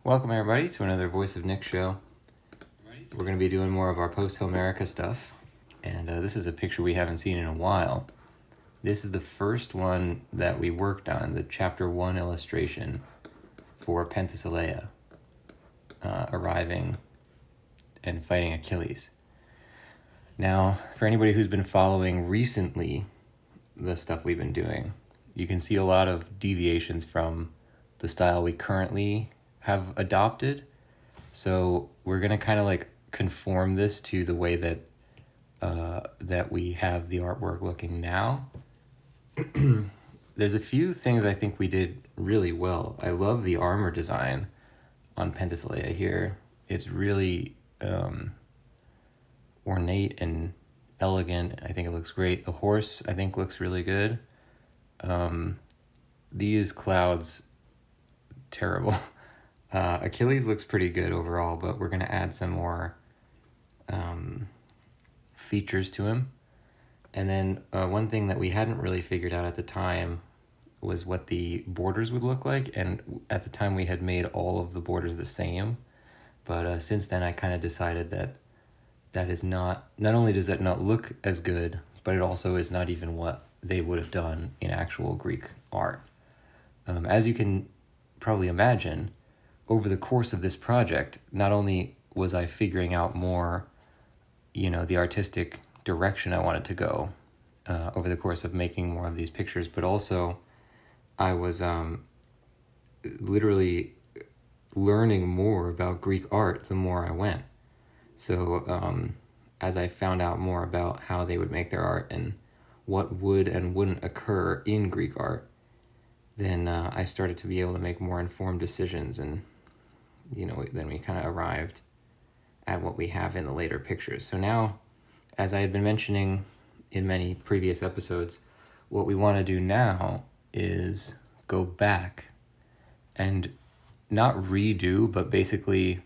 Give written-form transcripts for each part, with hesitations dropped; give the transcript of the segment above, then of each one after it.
Welcome everybody to another Voice of Nick show. We're going to be doing more of our Posthomerica stuff, and this is a picture we haven't seen in a while. This is the first one that we worked on, the chapter 1 illustration for Penthesilea arriving and fighting Achilles. Now, for anybody who's been following recently the stuff we've been doing, you can see a lot of deviations from the style we currently have adopted. So we're going to kind of like conform this to the way that that we have the artwork looking now. There's a few things I think we did really well. I love the armor design on Penthesilea here. It's really ornate and elegant. I think it looks great. The horse, I think, looks really good. These clouds, terrible. Achilles looks pretty good overall, but we're going to add some more features to him. And then one thing that we hadn't really figured out at the time was what the borders would look like. And at the time we had made all of the borders the same. But since then I kind of decided that that is not only does that not look as good, but it also is not even what they would have done in actual Greek art. As you can probably imagine, over the course of this project, not only was I figuring out more, the artistic direction I wanted to go over the course of making more of these pictures, but also I was literally learning more about Greek art the more I went. So as I found out more about how they would make their art and what would and wouldn't occur in Greek art, then I started to be able to make more informed decisions, and then we kind of arrived at what we have in the later pictures. So now, as I had been mentioning in many previous episodes, what we want to do now is go back and not redo, but basically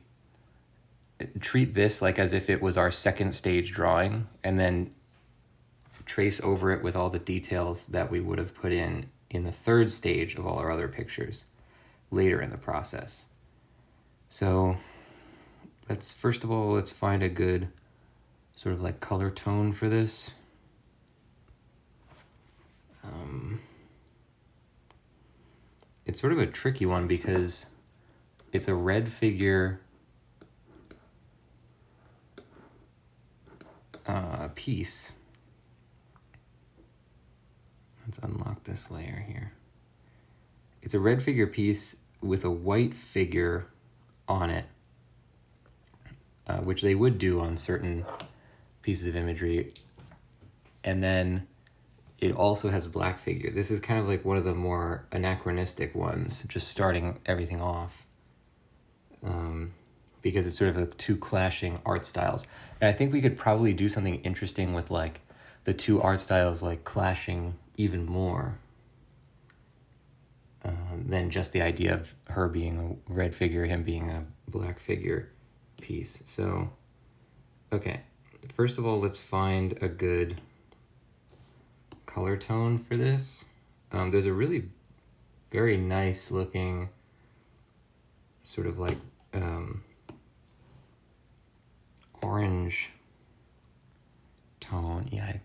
treat this like as if it was our second stage drawing, and then trace over it with all the details that we would have put in the third stage of all our other pictures later in the process. So let's find a good sort of like color tone for this. It's sort of a tricky one because it's a red figure piece. Let's unlock this layer here. It's a red figure piece with a white figure on it, which they would do on certain pieces of imagery. And then it also has a black figure. This is kind of like one of the more anachronistic ones, just starting everything off, because it's sort of the two clashing art styles. And I think we could probably do something interesting with like the two art styles like clashing even more than just the idea of her being a red figure, him being a black figure piece. So, okay, first of all, let's find a good color tone for this. There's a really very nice looking sort of like orange tone. Yeah,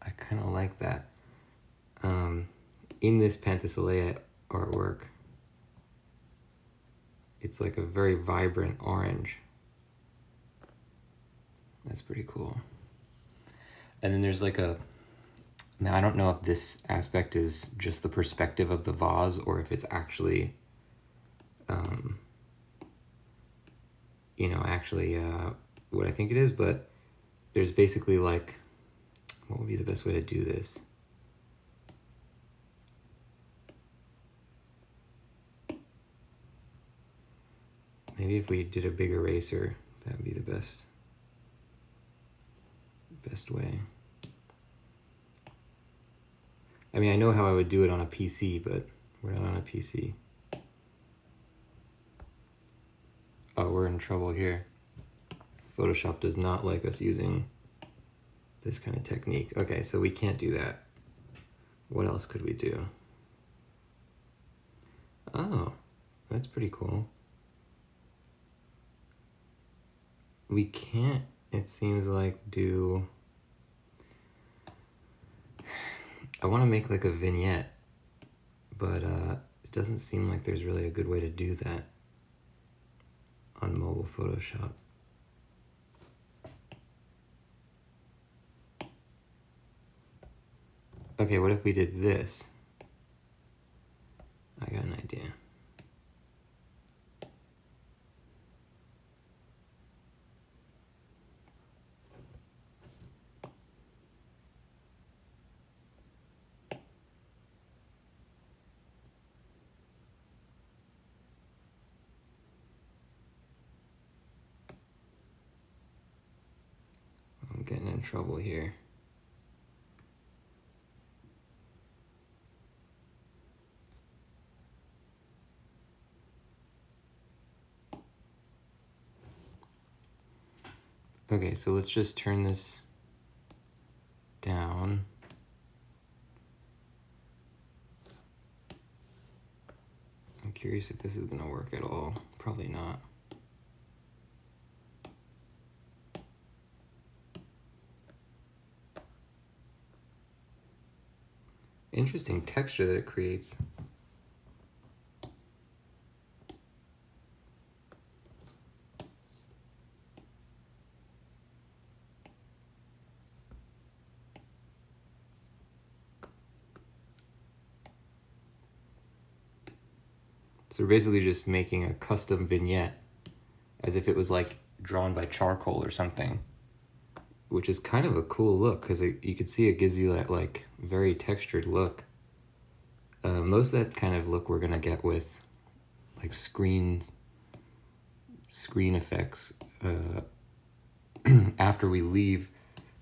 I kind of like that. In this Penthesilea artwork, it's like a very vibrant orange. That's pretty cool. And then there's like now I don't know if this aspect is just the perspective of the vase or if it's actually, what I think it is, but there's basically like, what would be the best way to do this? Maybe if we did a big eraser, that would be the best way. I mean, I know how I would do it on a PC, but we're not on a PC. Oh, we're in trouble here. Photoshop does not like us using this kind of technique. Okay, so we can't do that. What else could we do? Oh, that's pretty cool. we can't, it seems like, do... I want to make like a vignette, but it doesn't seem like there's really a good way to do that on mobile Photoshop. Okay, what if we did this? I got an idea. I'm getting in trouble here. Okay, so let's just turn this down. I'm curious if this is gonna work at all. Probably not. Interesting texture that it creates. So we're basically just making a custom vignette as if it was like drawn by charcoal or something, which is kind of a cool look because you can see it gives you that like very textured look. Most of that kind of look we're gonna get with like screen effects. After we leave,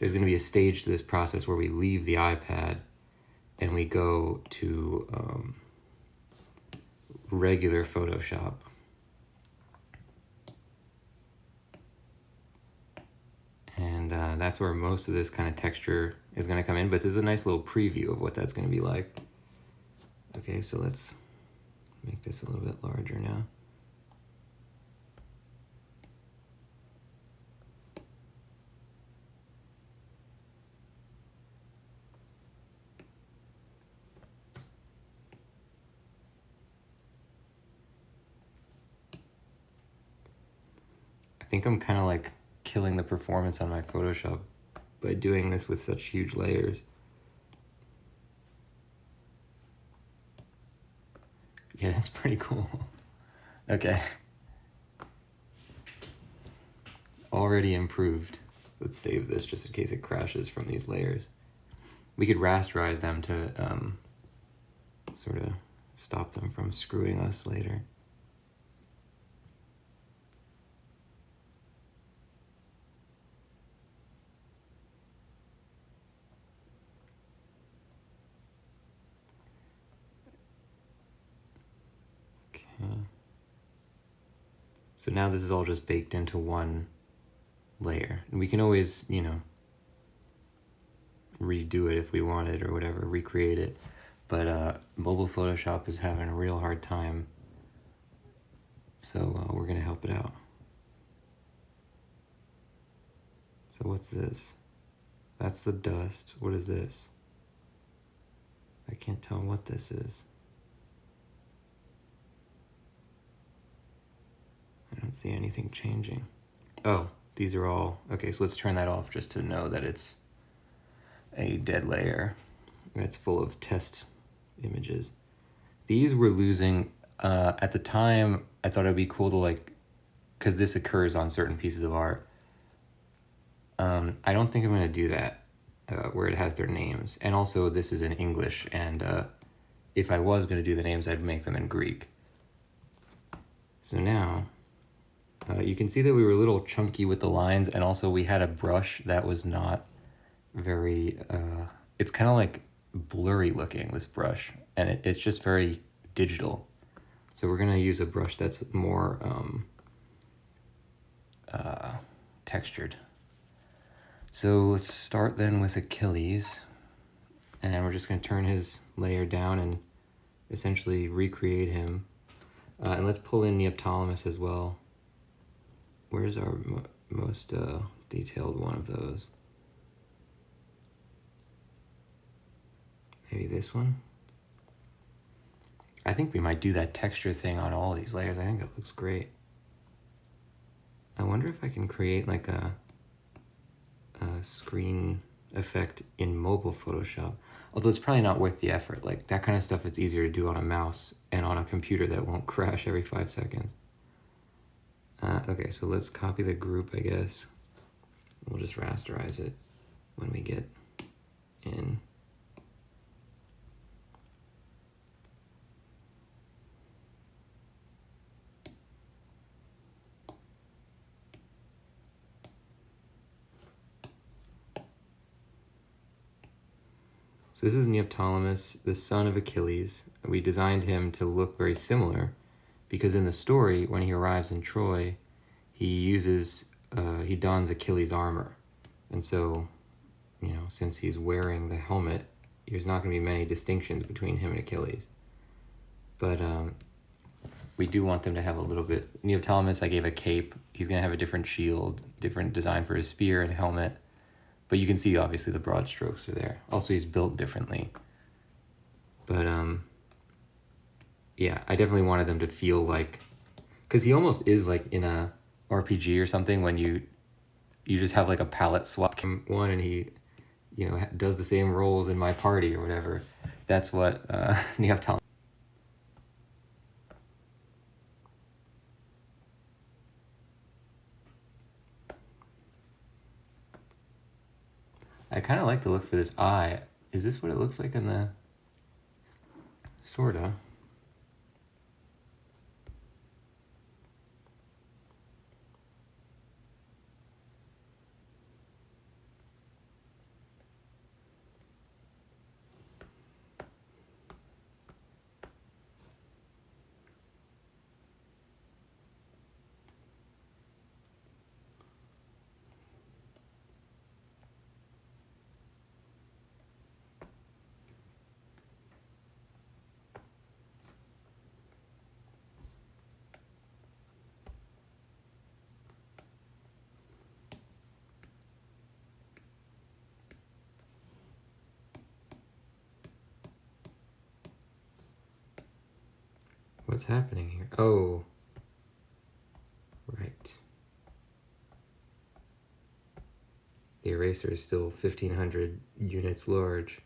there's gonna be a stage to this process where we leave the iPad and we go to regular Photoshop. And that's where most of this kind of texture is going to come in, but this is a nice little preview of what that's going to be like. Okay, so let's make this a little bit larger now. I think I'm kind of like killing the performance on my Photoshop by doing this with such huge layers. Yeah, that's pretty cool. Okay. Already improved. Let's save this just in case it crashes from these layers. We could rasterize them to sort of stop them from screwing us later. So now this is all just baked into one layer. And we can always, you know, redo it if we wanted or whatever, recreate it. But mobile Photoshop is having a real hard time. So we're gonna help it out. So what's this? That's the dust. What is this? I can't tell what this is. I don't see anything changing. Oh, these are all, okay, so let's turn that off just to know that it's a dead layer that's full of test images. These we're losing, at the time, I thought it'd be cool to like, because this occurs on certain pieces of art. I don't think I'm gonna do that, where it has their names. And also this is in English, and if I was gonna do the names, I'd make them in Greek. So now, you can see that we were a little chunky with the lines, and also we had a brush that was not very, it's kind of like blurry looking, this brush, and it's just very digital. So we're gonna use a brush that's more textured. So let's start then with Achilles, and we're just gonna turn his layer down and essentially recreate him. And let's pull in Neoptolemus as well. Where's our most detailed one of those. Maybe this one? I think we might do that texture thing on all these layers. I think it looks great. I wonder if I can create like a screen effect in mobile Photoshop. Although it's probably not worth the effort. Like that kind of stuff, it's easier to do on a mouse and on a computer that won't crash every 5 seconds. Okay, so let's copy the group, I guess. We'll just rasterize it when we get in. So this is Neoptolemus, the son of Achilles. We designed him to look very similar because in the story, when he arrives in Troy, he dons Achilles' armor. And so, you know, since he's wearing the helmet, there's not going to be many distinctions between him and Achilles. But we do want them to have a little bit. Neoptolemus, I gave a cape. He's going to have a different shield, different design for his spear and helmet. But you can see, obviously, the broad strokes are there. Also, he's built differently. But, yeah, I definitely wanted them to feel like... Because he almost is like in a RPG or something when you just have like a palette swap one and he, you know, does the same roles in my party or whatever. That's what Neoptolemus... I kind of like to look for this eye. Is this what it looks like in the... Sorta. What's happening here? Oh. Right. The eraser is still 1,500 units large.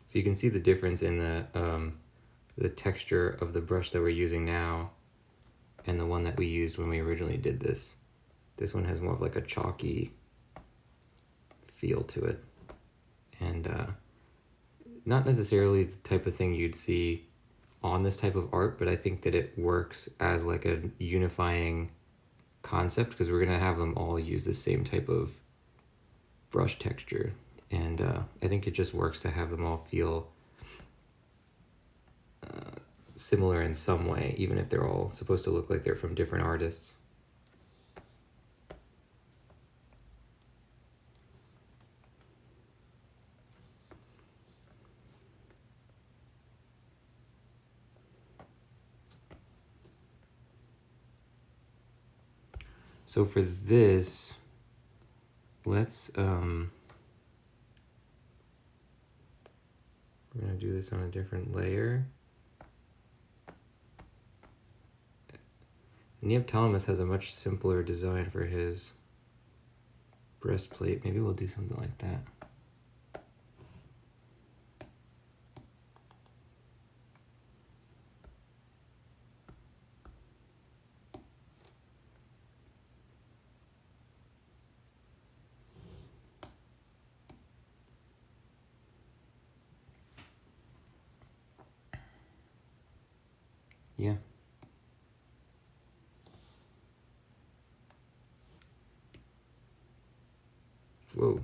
So you can see the difference in the texture of the brush that we're using now and the one that we used when we originally did this. This one has more of like a chalky feel to it. And not necessarily the type of thing you'd see on this type of art, but I think that it works as like a unifying concept because we're gonna have them all use the same type of brush texture. And I think it just works to have them all feel similar in some way, even if they're all supposed to look like they're from different artists. So for this, let's, we're gonna do this on a different layer. Neoptolemus has a much simpler design for his breastplate. Maybe we'll do something like that. Yeah. Whoa.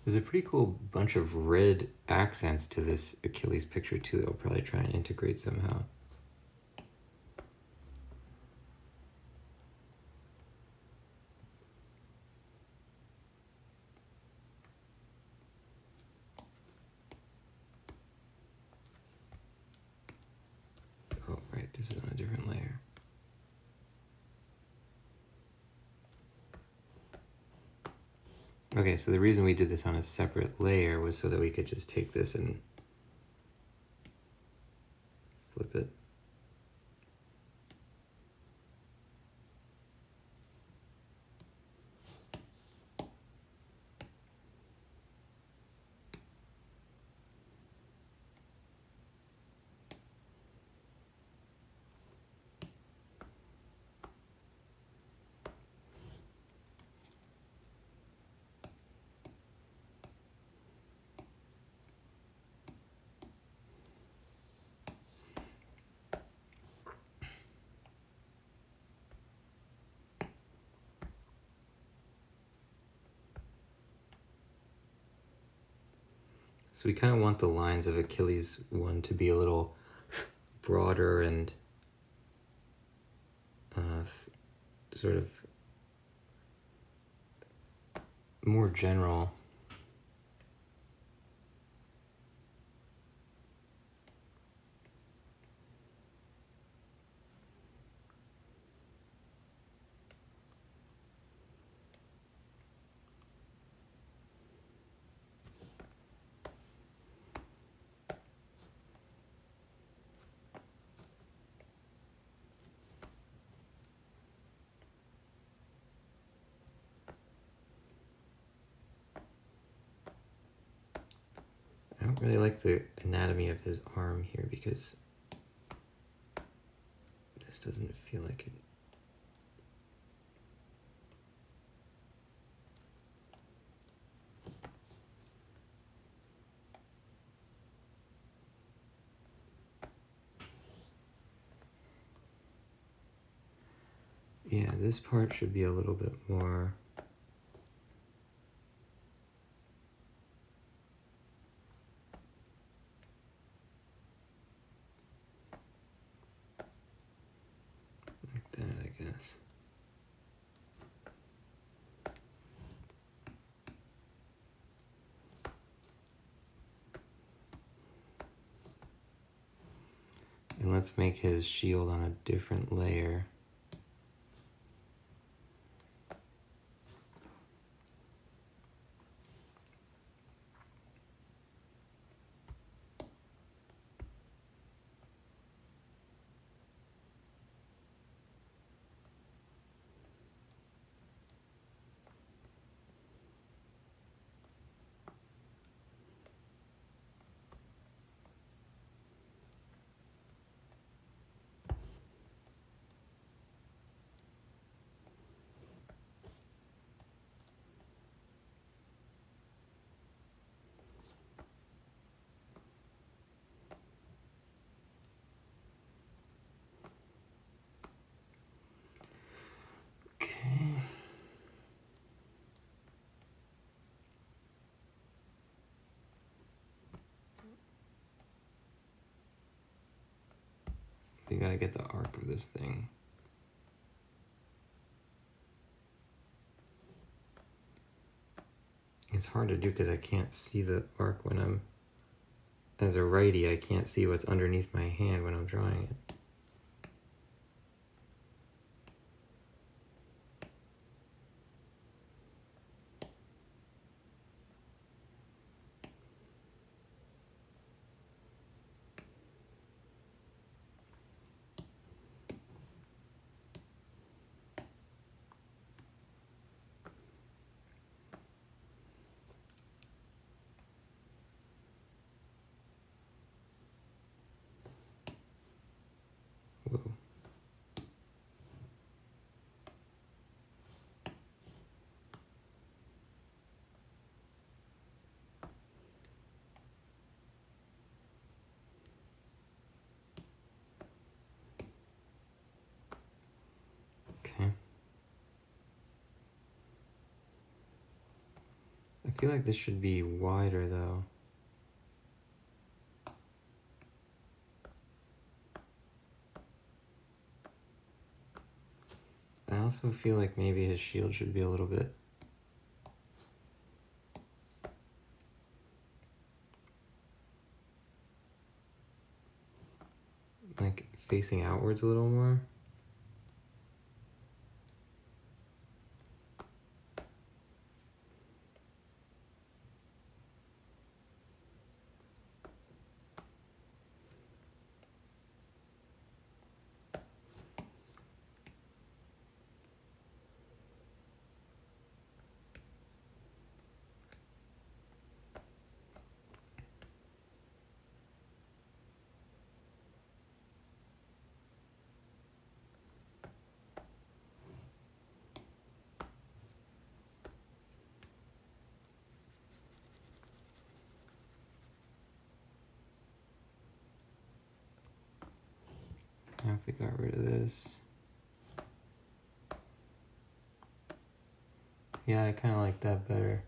There's a pretty cool bunch of red accents to this Achilles picture too that I'll probably try and integrate somehow. Oh, right, this is on a different layer. Okay, so the reason we did this on a separate layer was so that we could just take this and flip it. So we kind of want the lines of Achilles 1 to be a little broader and sort of more general. I don't really like the anatomy of his arm here because this doesn't feel like it. Yeah, this part should be a little bit more. Like that, I guess. And let's make his shield on a different layer. We gotta get the arc of this thing. It's hard to do because I can't see the arc when I'm, as a righty, I can't see what's underneath my hand when I'm drawing it. feel like this should be wider though. I also feel like maybe his shield should be a little bit like facing outwards a little more. Now if we got rid of this. Yeah, I kind of like that better.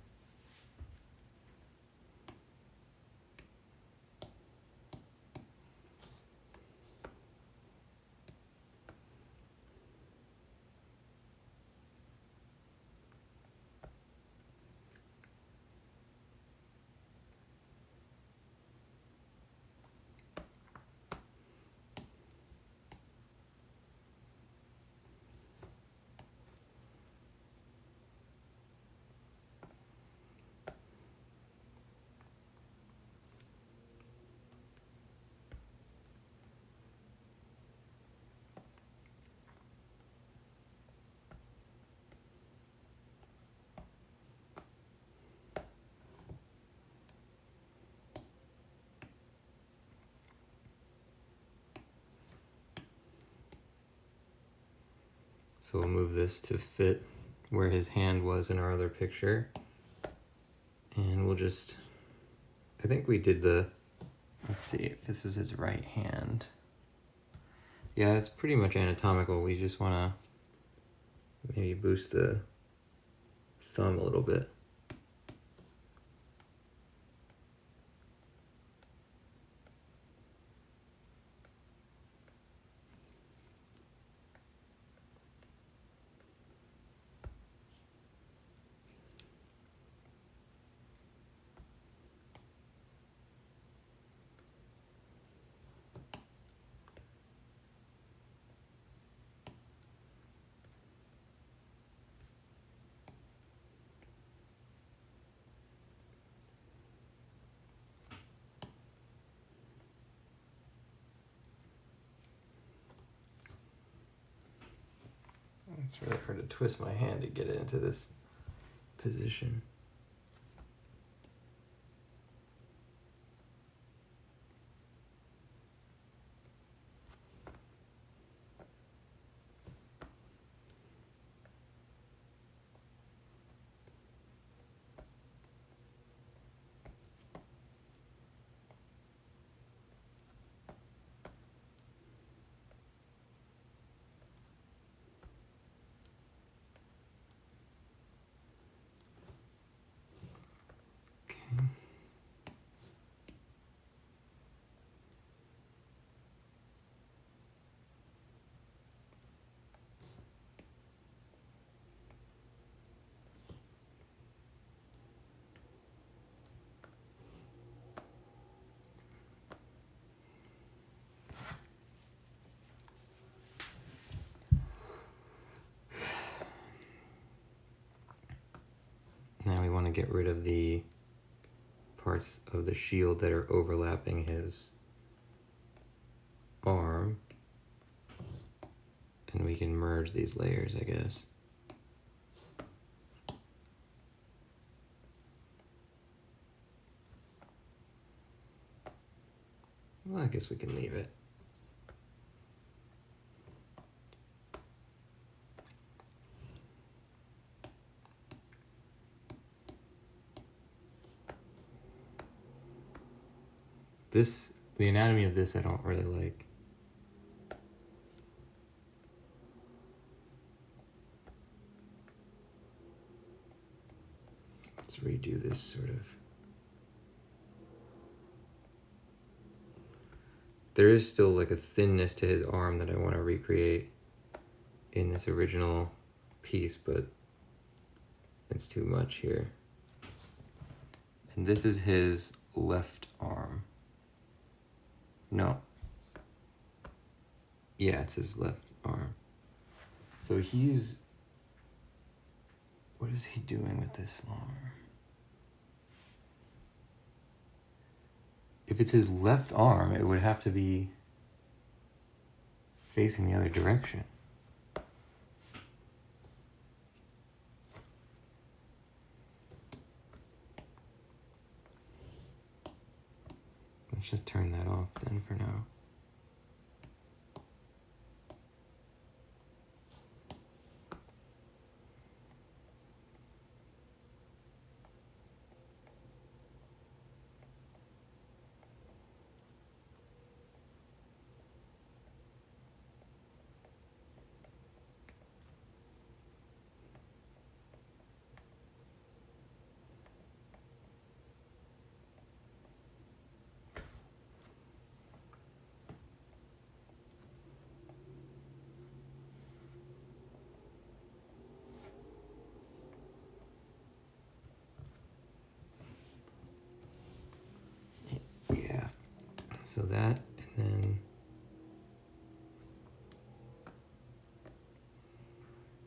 So we'll move this to fit where his hand was in our other picture. And we'll just, I think we did the, let's see if this is his right hand. Yeah, it's pretty much anatomical. We just want to maybe boost the thumb a little bit. It's really hard to twist my hand to get it into this position. Now we want to get rid of the parts of the shield that are overlapping his arm. And we can merge these layers, I guess. Well, I guess we can leave it. The anatomy of this I don't really like. Let's redo this sort of. There is still like a thinness to his arm that I want to recreate in this original piece, but it's too much here. And this is his left arm. No. Yeah, it's his left arm. So he's... What is he doing with this long arm? If it's his left arm, it would have to be facing the other direction. Let's just turn that off then for now. So that, and then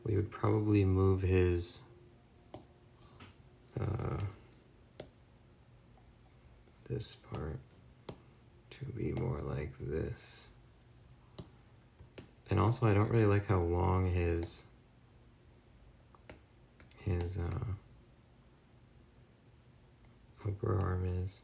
we would probably move his this part to be more like this. And also I don't really like how long his upper arm is.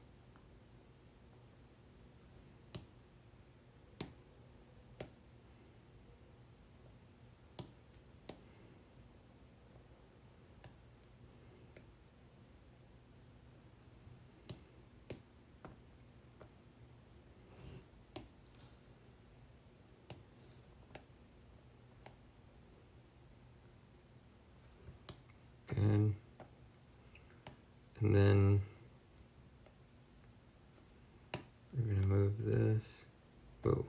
Good. And then we're gonna move this. Whoa,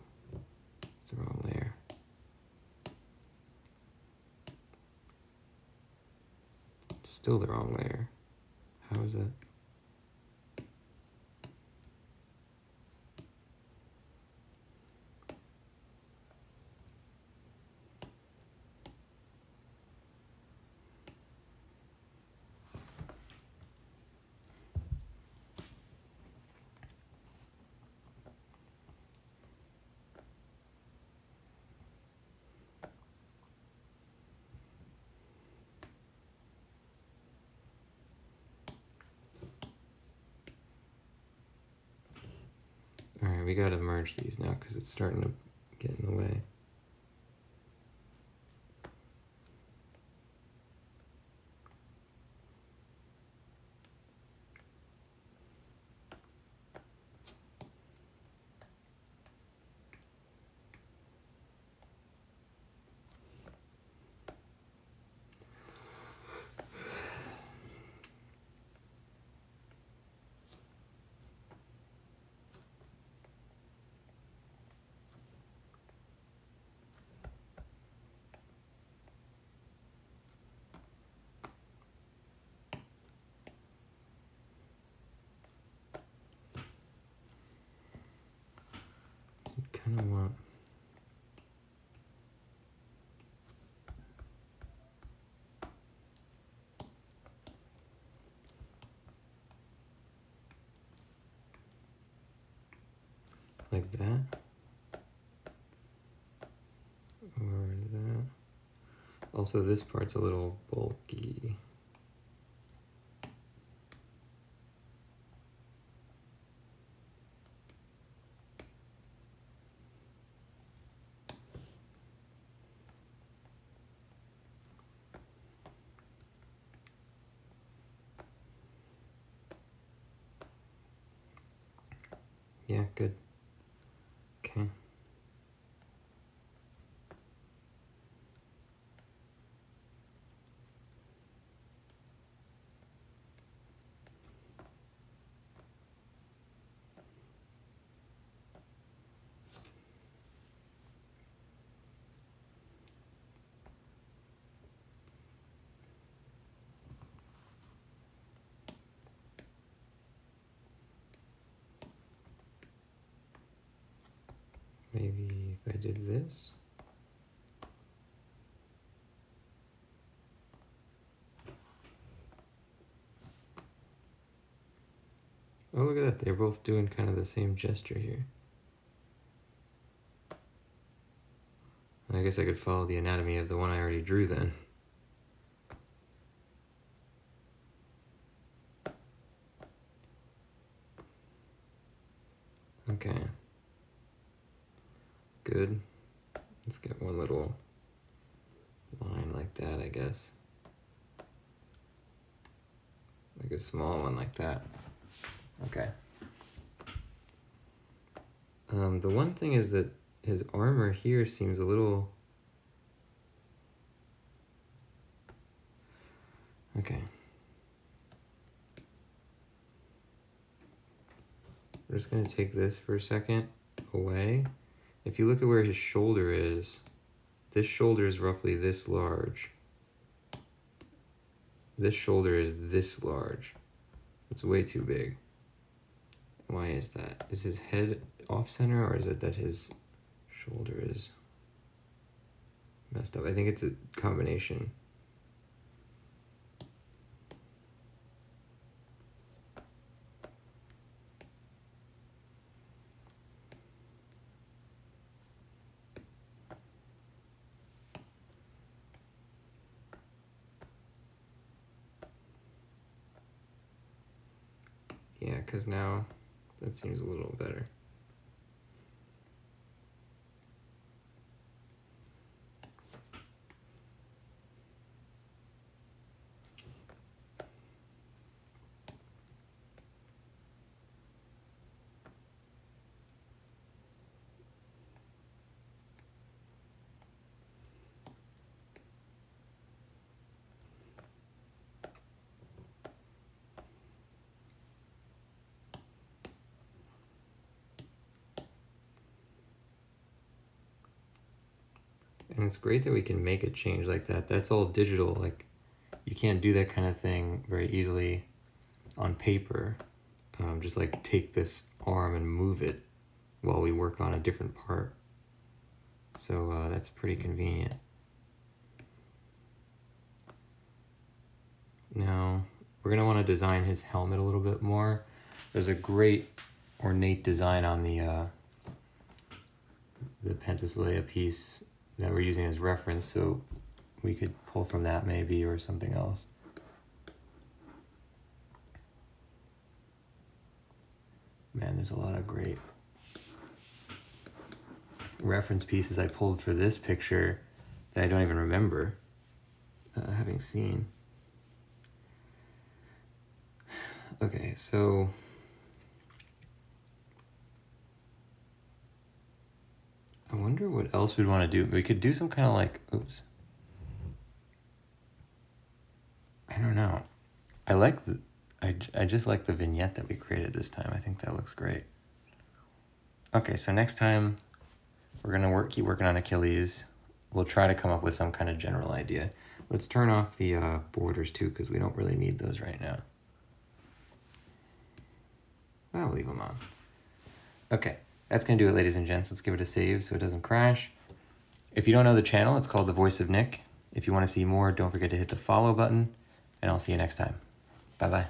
it's the wrong layer. It's still the wrong layer. How is that? Alright, we gotta merge these now because it's starting to get in the way. Kind of want like that or that. Also, this part's a little bulky. Yeah, good. Okay. maybe if I did this. Oh, look at that. They're both doing kind of the same gesture here. I guess I could follow the anatomy of the one I already drew then. Okay. Good. Let's get one little line like that, I guess. Like a small one like that. Okay. The one thing is that his armor here seems a little... Okay. We're just going to take this for a second away. If you look at where his shoulder is, this shoulder is roughly this large. This shoulder is this large. It's way too big. Why is that? Is his head off center, or is it that his shoulder is messed up? I think it's a combination. Yeah, because now that seems a little better. And it's great that we can make a change like that. That's all digital. Like, you can't do that kind of thing very easily on paper. Just like take this arm and move it while we work on a different part. So that's pretty convenient. Now, we're gonna want to design his helmet a little bit more. There's a great ornate design on the Penthesilea piece that we're using as reference, so we could pull from that maybe, or something else. Man, there's a lot of great reference pieces I pulled for this picture that I don't even remember having seen. Okay, so I wonder what else we'd want to do. We could do some kind of like, oops. I don't know. I like the, I just like the vignette that we created this time. I think that looks great. Okay, so next time we're gonna keep working on Achilles. We'll try to come up with some kind of general idea. Let's turn off the borders too, because we don't really need those right now. I'll leave them on. Okay. That's going to do it, ladies and gents. Let's give it a save so it doesn't crash. If you don't know the channel, it's called The Voice of Nick. If you want to see more, don't forget to hit the follow button, and I'll see you next time. Bye-bye.